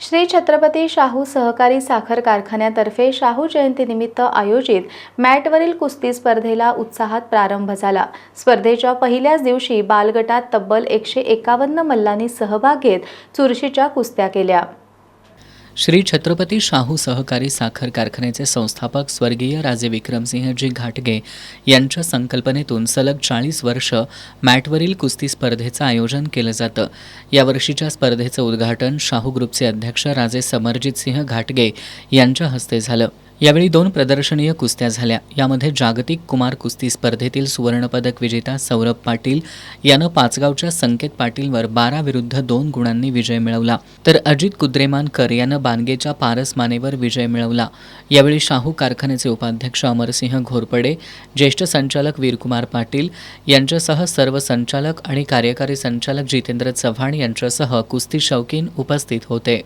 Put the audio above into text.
श्री छत्रपती शाहू सहकारी साखर कारखान्यातर्फे शाहू जयंतीनिमित्त आयोजित मॅटवरील कुस्ती स्पर्धेला उत्साहात प्रारंभ झाला। स्पर्धेच्या पहिल्याच दिवशी बालगटात तब्बल 151 मल्लांनी सहभाग घेत चुरशीच्या कुस्त्या केल्या। श्री छत्रपती शाहू सहकारी साखर कारखान्याचे संस्थापक स्वर्गीय राजे विक्रमसिंहजी घाटगे यांच्या संकल्पनेतून सलग 40 वर्ष मॅटवरील कुस्ती स्पर्धेचं आयोजन केलं जातं। यावर्षीच्या स्पर्धेचं उद्घाटन शाहू ग्रुपचे अध्यक्ष राजे समरजितसिंह घाटगे यांच्या हस्ते झालं। यावेळी 2 प्रदर्शनीय कुस्त्या झाल्या। यामध्ये जागतिक कुमार कुस्ती स्पर्धेतील सुवर्णपदक विजेता सौरभ पाटील यानं पाचगावच्या संकेत पाटीलवर 12 विरुद्ध 2 गुणांनी विजय मिळवला, तर अजित कुद्रेमानकर यानं बानगेच्या पारस मानेवर विजय मिळवला। यावेळी शाहू कारखान्याचे उपाध्यक्ष अमरसिंह घोरपडे, ज्येष्ठ संचालक वीरकुमार पाटील यांच्यासह सर्व संचालक आणि कार्यकारी संचालक जितेंद्र चव्हाण यांच्यासह कुस्ती शौकीन उपस्थित होते।